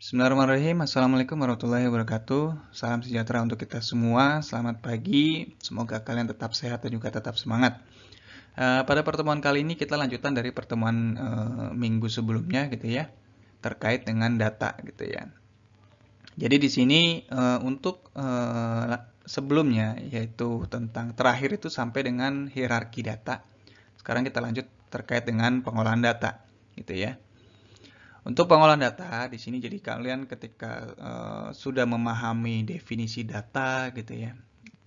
Bismillahirrahmanirrahim. Assalamualaikum warahmatullahi wabarakatuh. Salam sejahtera untuk kita semua. Selamat pagi. Semoga kalian tetap sehat dan juga tetap semangat. Pada pertemuan kali ini kita lanjutan dari pertemuan minggu sebelumnya gitu ya, terkait dengan data gitu ya. Jadi di sini untuk sebelumnya yaitu tentang terakhir itu sampai dengan hierarki data. Sekarang kita lanjut terkait dengan pengolahan data gitu ya. Untuk pengolahan data di sini jadi kalian ketika sudah memahami definisi data gitu ya.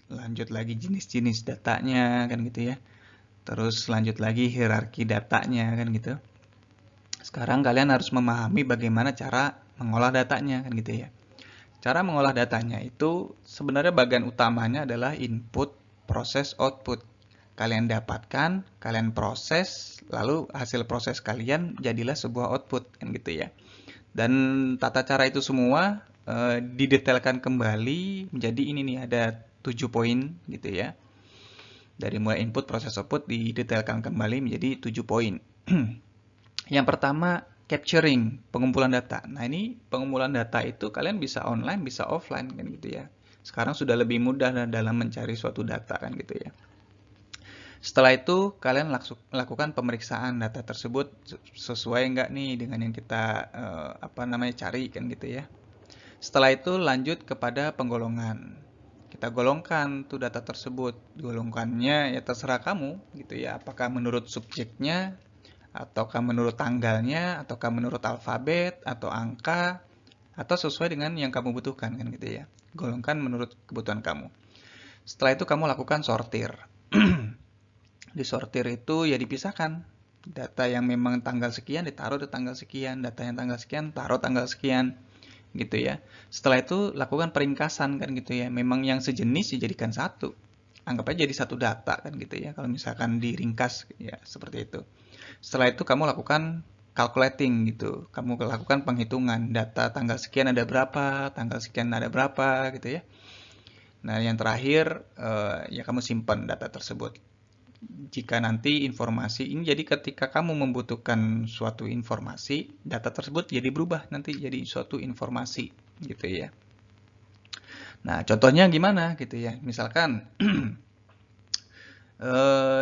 Lanjut lagi jenis-jenis datanya kan gitu ya. Terus lanjut lagi hierarki datanya kan gitu. Sekarang kalian harus memahami bagaimana cara mengolah datanya kan gitu ya. Cara mengolah datanya itu sebenarnya bagian utamanya adalah input, proses, output. Kalian dapatkan, kalian proses, lalu hasil proses kalian jadilah sebuah output kan gitu ya. Dan tata cara itu semua didetailkan kembali menjadi ini nih ada 7 poin gitu ya. Dari mulai input, proses, output didetailkan kembali menjadi 7 poin. Yang pertama capturing, pengumpulan data. Nah, ini pengumpulan data itu kalian bisa online, bisa offline kan gitu ya. Sekarang sudah lebih mudah dalam mencari suatu data kan gitu ya. Setelah itu kalian lakukan pemeriksaan data tersebut sesuai enggak nih dengan yang kita cari kan gitu ya. Setelah itu lanjut kepada penggolongan. Kita golongkan tuh data tersebut. Golongkannya ya terserah kamu gitu ya. Apakah menurut subjeknya, ataukah menurut tanggalnya, ataukah menurut alfabet, atau angka, atau sesuai dengan yang kamu butuhkan kan gitu ya. Golongkan menurut kebutuhan kamu. Setelah itu kamu lakukan sortir. Di sortir itu ya dipisahkan. Data yang memang tanggal sekian ditaruh di tanggal sekian, data yang tanggal sekian taruh tanggal sekian gitu ya. Setelah itu lakukan peringkasan kan gitu ya. Memang yang sejenis dijadikan satu. Anggap aja jadi satu data kan gitu ya. Kalau misalkan diringkas ya seperti itu. Setelah itu kamu lakukan calculating gitu. Kamu lakukan penghitungan data tanggal sekian ada berapa, tanggal sekian ada berapa gitu ya. Nah, yang terakhir ya kamu simpan data tersebut. Jika nanti informasi ini jadi ketika kamu membutuhkan suatu informasi, data tersebut jadi berubah nanti jadi suatu informasi gitu ya. Nah, contohnya gimana gitu ya? Misalkan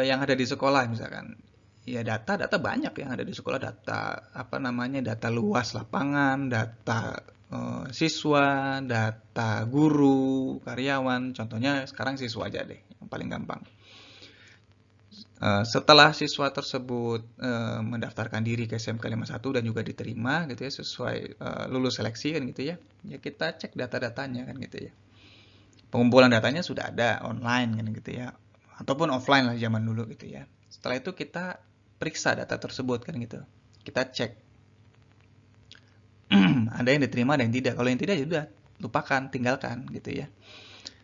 yang ada di sekolah misalkan. Ya data banyak yang ada di sekolah, data luas lapangan, data siswa, data guru, karyawan. Contohnya sekarang siswa aja deh, yang paling gampang. Setelah siswa tersebut mendaftarkan diri ke SMK 51 dan juga diterima gitu ya sesuai lulus seleksi kan gitu ya. Ya kita cek data-datanya kan gitu ya. Pengumpulan datanya sudah ada online kan gitu ya. Ataupun offline lah zaman dulu gitu ya. Setelah itu kita periksa data tersebut kan gitu. Kita cek ada yang diterima ada yang tidak. Kalau yang tidak ya udah lupakan, tinggalkan gitu ya.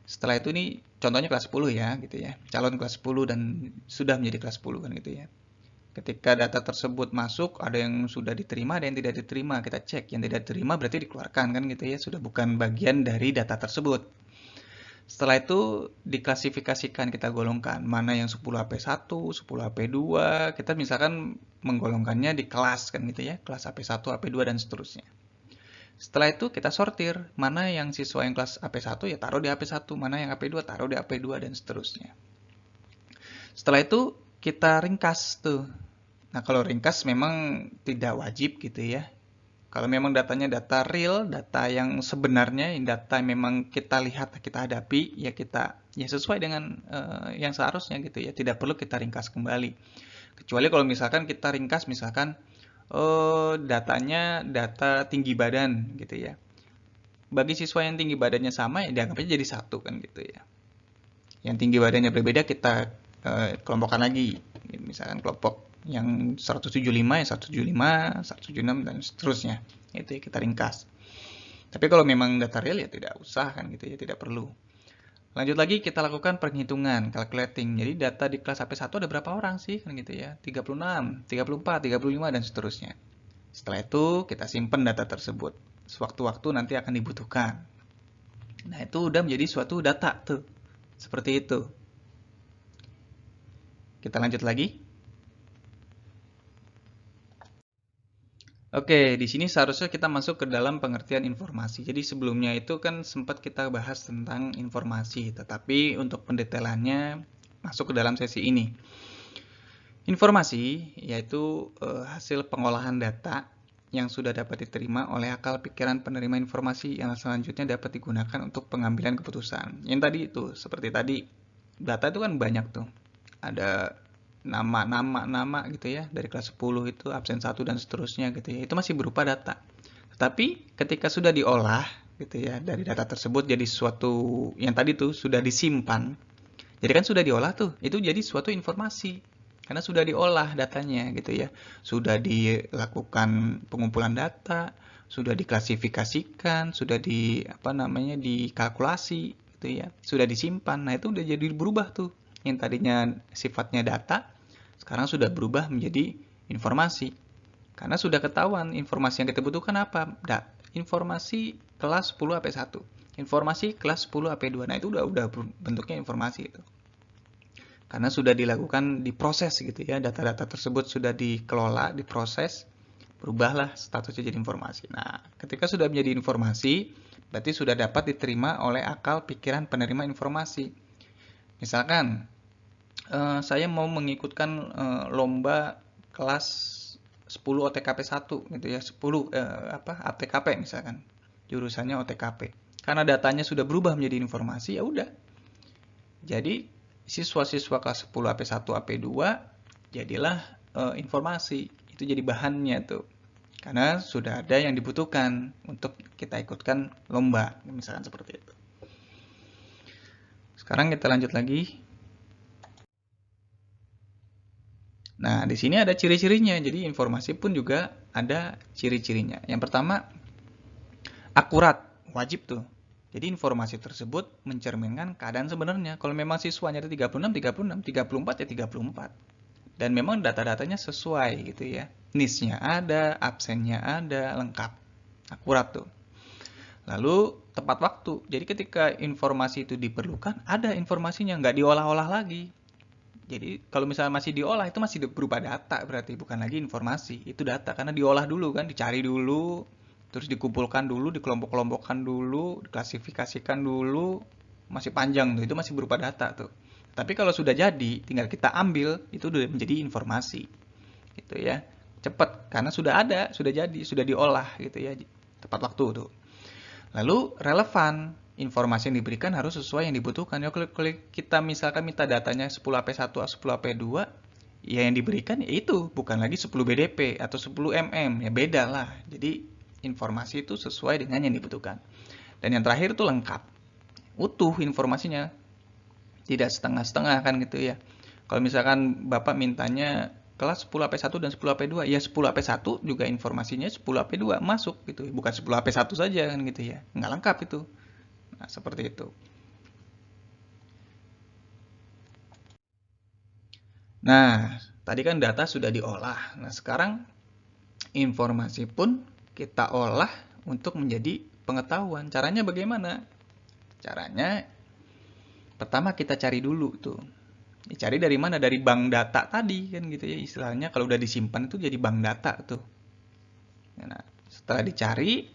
Setelah itu nih contohnya kelas 10 ya gitu ya. Calon kelas 10 dan sudah menjadi kelas 10 kan gitu ya. Ketika data tersebut masuk, ada yang sudah diterima, ada yang tidak diterima. Kita cek, yang tidak diterima berarti dikeluarkan kan gitu ya. Sudah bukan bagian dari data tersebut. Setelah itu diklasifikasikan, kita golongkan mana yang 10 AP1, 10 AP2. Kita misalkan menggolongkannya di kelas kan gitu ya. Kelas AP1, AP2 dan seterusnya. Setelah itu kita sortir, mana yang siswa yang kelas AP1 ya taruh di AP1, mana yang AP2 taruh di AP2 dan seterusnya. Setelah itu kita ringkas tuh. Nah, kalau ringkas memang tidak wajib gitu ya. Kalau memang datanya data real, data yang sebenarnya, data yang memang kita lihat, kita hadapi, ya kita ya sesuai dengan yang seharusnya gitu ya. Tidak perlu kita ringkas kembali. Kecuali kalau misalkan kita ringkas misalkan datanya data tinggi badan gitu ya. Bagi siswa yang tinggi badannya sama ya dianggapnya jadi satu kan gitu ya. Yang tinggi badannya berbeda kita kelompokkan lagi. Misalkan kelompok yang 175 ya 175, 176 dan seterusnya. Itu ya kita ringkas. Tapi kalau memang data real ya tidak usah kan gitu ya, tidak perlu. Lanjut lagi kita lakukan penghitungan, calculating. Jadi data di kelas AP1 ada berapa orang sih kan gitu ya? 36, 34, 35 dan seterusnya. Setelah itu kita simpan data tersebut. Sewaktu-waktu nanti akan dibutuhkan. Nah, itu udah menjadi suatu data tuh. Seperti itu. Kita lanjut lagi. Oke, di sini seharusnya kita masuk ke dalam pengertian informasi. Jadi sebelumnya itu kan sempat kita bahas tentang informasi, tetapi untuk pendetailannya masuk ke dalam sesi ini. Informasi yaitu hasil pengolahan data yang sudah dapat diterima oleh akal pikiran penerima informasi yang selanjutnya dapat digunakan untuk pengambilan keputusan. Yang tadi itu, seperti tadi, data itu kan banyak tuh. Ada nama gitu ya, dari kelas 10 itu absen 1 dan seterusnya gitu ya. Itu masih berupa data. Tetapi ketika sudah diolah gitu ya, dari data tersebut jadi suatu yang tadi tuh sudah disimpan. Jadi kan sudah diolah tuh, itu jadi suatu informasi karena sudah diolah datanya gitu ya, sudah dilakukan pengumpulan data, sudah diklasifikasikan, sudah dikalkulasi gitu ya, sudah disimpan. Nah itu udah jadi berubah tuh, yang tadinya sifatnya data sekarang sudah berubah menjadi informasi karena sudah ketahuan informasi yang kita butuhkan apa. Informasi kelas 10 AP1, informasi kelas 10 AP2. Nah itu udah bentuknya informasi itu karena sudah dilakukan, diproses gitu ya, data-data tersebut sudah dikelola, diproses, berubahlah statusnya jadi informasi. Nah, ketika sudah menjadi informasi, berarti sudah dapat diterima oleh akal pikiran penerima informasi. Misalkan, saya mau mengikutkan lomba kelas 10 OTKP 1 gitu ya, 10 ATKP misalkan, jurusannya OTKP. Karena datanya sudah berubah menjadi informasi, ya udah. Jadi siswa-siswa kelas 10 AP1 AP2 jadilah informasi, itu jadi bahannya tuh karena sudah ada yang dibutuhkan untuk kita ikutkan lomba misalkan seperti itu. Sekarang kita lanjut lagi. Nah, di sini ada ciri-cirinya. Jadi informasi pun juga ada ciri-cirinya. Yang pertama, akurat, wajib tuh. Jadi informasi tersebut mencerminkan keadaan sebenarnya. Kalau memang siswanya ada 36, 36, 34 ya 34. Dan memang data-datanya sesuai gitu ya. NIS-nya ada, absennya ada, lengkap. Akurat tuh. Lalu tepat waktu. Jadi ketika informasi itu diperlukan, ada informasinya, nggak diolah-olah lagi. Jadi kalau misalnya masih diolah, itu masih berupa data berarti, bukan lagi informasi. Itu data, karena diolah dulu kan, dicari dulu, terus dikumpulkan dulu, dikelompok-kelompokkan dulu, diklasifikasikan dulu, masih panjang tuh, itu masih berupa data tuh. Tapi kalau sudah jadi, tinggal kita ambil, itu udah menjadi informasi, gitu ya. Cepat, karena sudah ada, sudah jadi, sudah diolah, gitu ya, tepat waktu tuh. Lalu relevan, informasi yang diberikan harus sesuai yang dibutuhkan. Ya, kalau kita misalkan minta datanya 10 AP1 atau 10 AP2, ya yang diberikan ya itu, bukan lagi 10 BDP atau 10 mm, ya beda lah. Jadi informasi itu sesuai dengan yang dibutuhkan. Dan yang terakhir itu lengkap, utuh informasinya, tidak setengah-setengah kan gitu ya. Kalau misalkan Bapak mintanya kelas 10 AP1 dan 10 AP2, ya 10 AP1 juga informasinya 10 AP2 masuk gitu, bukan 10 AP1 saja kan gitu ya, nggak lengkap itu. Nah, seperti itu. Nah, tadi kan data sudah diolah. Nah, sekarang informasi pun kita olah untuk menjadi pengetahuan. Caranya bagaimana? Caranya pertama kita cari dulu tuh. Dicari dari mana? Dari bank data tadi kan gitu ya. Istilahnya kalau udah disimpan itu jadi bank data tuh. Nah, setelah dicari,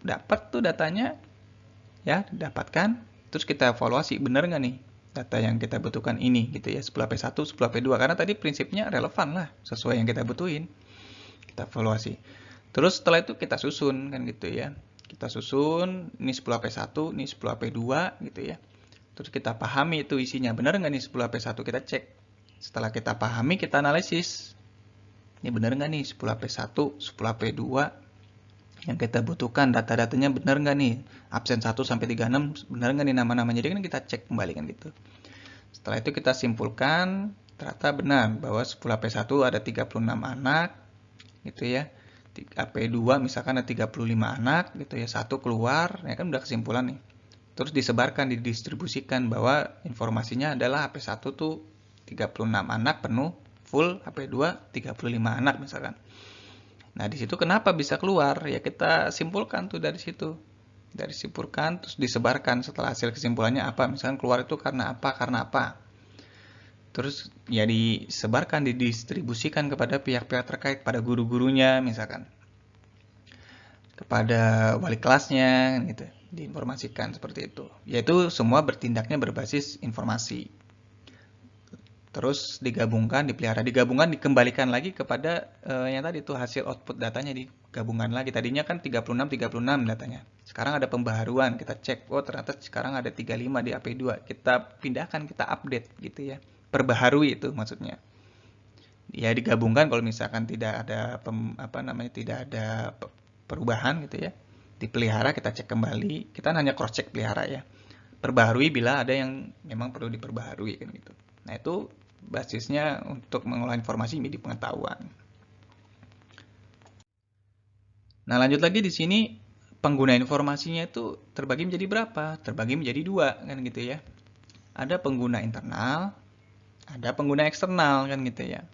dapat tuh datanya, ya dapatkan. Terus kita evaluasi, bener nggak nih data yang kita butuhkan ini gitu ya, 10 AP1, 10 AP2. Karena tadi prinsipnya relevan lah, sesuai yang kita butuhin. Kita evaluasi. Terus setelah itu kita susun kan gitu ya. Kita susun, ini 10 AP1, ini 10 AP2 gitu ya. Terus kita pahami itu isinya, benar nggak nih 10 AP1, kita cek. Setelah kita pahami, kita analisis. Ini benar nggak nih 10 AP1, 10 AP2 yang kita butuhkan, data-datanya benar nggak nih? Absen 1 sampai 36 benar nggak nih nama-namanya? Jadi kan kita cek kembali kan gitu. Setelah itu kita simpulkan, ternyata benar bahwa 10 AP1 ada 36 anak gitu ya. AP2 misalkan ada 35 anak gitu ya, satu keluar, ya kan udah kesimpulan nih. Terus disebarkan, didistribusikan bahwa informasinya adalah AP1 tuh 36 anak penuh, full, AP2 35 anak misalkan. Nah, di situ kenapa bisa keluar? Ya kita simpulkan tuh dari situ. Dari simpulkan terus disebarkan setelah hasil kesimpulannya apa? Misalkan keluar itu karena apa? Karena apa? Terus ya disebarkan, didistribusikan kepada pihak-pihak terkait, pada guru-gurunya misalkan. kepada wali kelasnya gitu, diinformasikan seperti itu. Yaitu semua bertindaknya berbasis informasi. Terus digabungkan, digabungkan dikembalikan lagi kepada yang tadi itu hasil output datanya digabungkan lagi. Tadinya kan 36 datanya. Sekarang ada pembaharuan, kita cek, oh ternyata sekarang ada 35 di AP2. Kita pindahkan, kita update gitu ya. Perbaharui itu maksudnya. Ya digabungkan kalau misalkan tidak ada tidak ada perubahan gitu ya. Dipelihara kita cek kembali, kita hanya cross check pelihara ya. Perbaharui bila ada yang memang perlu diperbaharui kan gitu. Nah, itu basisnya untuk mengolah informasi menjadi pengetahuan. Nah, lanjut lagi di sini pengguna informasinya itu terbagi menjadi berapa? Terbagi menjadi dua kan gitu ya. Ada pengguna internal, ada pengguna eksternal kan gitu ya.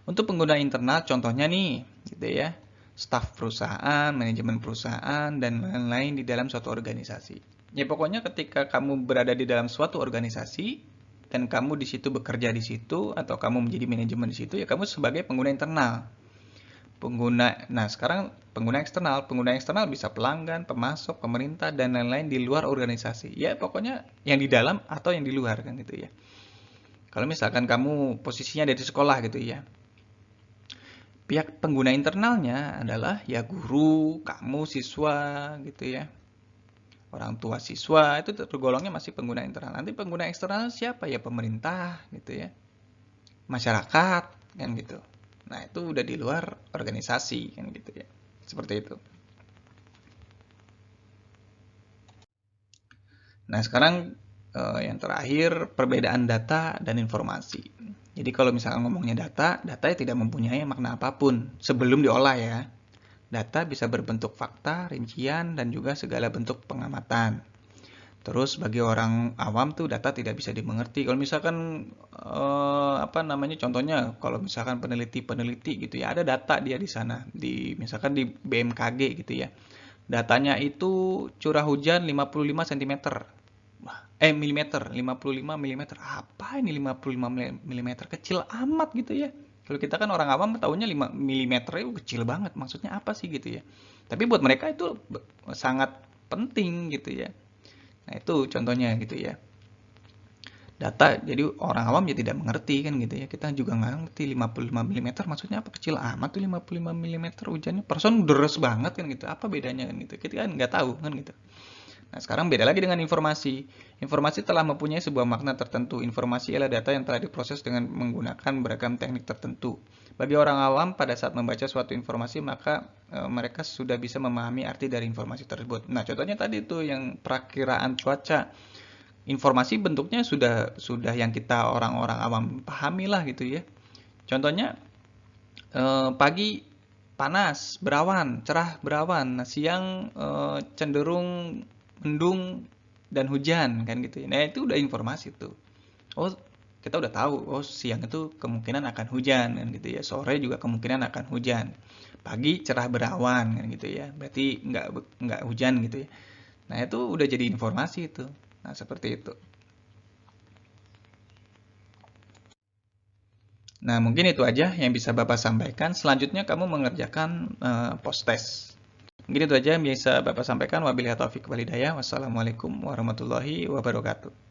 Untuk pengguna internal contohnya nih gitu ya. Staf perusahaan, manajemen perusahaan dan lain-lain di dalam suatu organisasi. Ya pokoknya ketika kamu berada di dalam suatu organisasi dan kamu di situ bekerja di situ atau kamu menjadi manajemen di situ ya kamu sebagai pengguna internal. Nah sekarang pengguna eksternal bisa pelanggan, pemasok, pemerintah dan lain-lain di luar organisasi. Ya pokoknya yang di dalam atau yang di luar kan gitu ya. Kalau misalkan kamu posisinya dari sekolah gitu ya. Pihak pengguna internalnya adalah ya guru, kamu siswa gitu ya. Orang tua siswa itu tergolongnya masih pengguna internal. Nanti pengguna eksternal siapa ya? Pemerintah gitu ya. Masyarakat kan gitu. Nah, itu udah di luar organisasi kan gitu ya. Seperti itu. Nah, sekarang yang terakhir perbedaan data dan informasi. Jadi kalau misalkan ngomongnya data ya tidak mempunyai makna apapun sebelum diolah ya. Data bisa berbentuk fakta, rincian, dan juga segala bentuk pengamatan. Terus bagi orang awam tuh data tidak bisa dimengerti. Kalau misalkan contohnya kalau misalkan peneliti gitu ya, ada data dia di sana, misalkan di BMKG gitu ya. Datanya itu curah hujan 55 cm. Milimeter, 55 mm. Apa ini 55 mm? Kecil amat gitu ya. Kalau kita kan orang awam tahunya 5 mm itu kecil banget. Maksudnya apa sih gitu ya. Tapi buat mereka itu sangat penting gitu ya. Nah, itu contohnya gitu ya. Data, jadi orang awam ya tidak mengerti kan gitu ya. Kita juga nggak ngerti 55 mm maksudnya apa, kecil amat tuh 55 mm hujannya. Person deres banget kan gitu. Apa bedanya kan gitu. Kita kan nggak tahu kan gitu. Nah, sekarang beda lagi dengan informasi. Informasi telah mempunyai sebuah makna tertentu. Informasi adalah data yang telah diproses dengan menggunakan beragam teknik tertentu. Bagi orang awam, pada saat membaca suatu informasi, maka mereka sudah bisa memahami arti dari informasi tersebut. Nah, contohnya tadi itu yang perakiraan cuaca. Informasi bentuknya sudah yang kita orang-orang awam pahami lah gitu ya. Contohnya, pagi panas, berawan, cerah berawan. Nah, siang cenderung mendung dan hujan kan gitu. Nah, itu udah informasi tuh. Oh, kita udah tahu, oh siang itu kemungkinan akan hujan kan gitu ya. Sore juga kemungkinan akan hujan. Pagi cerah berawan kan gitu ya. Berarti nggak hujan gitu ya. Nah, itu udah jadi informasi itu. Nah, seperti itu. Nah, mungkin itu aja yang bisa Bapak sampaikan. Selanjutnya kamu mengerjakan post test. Mungkin itu aja yang bisa Bapak sampaikan. Wabillahi taufiq wal hidayah. Wassalamualaikum warahmatullahi wabarakatuh.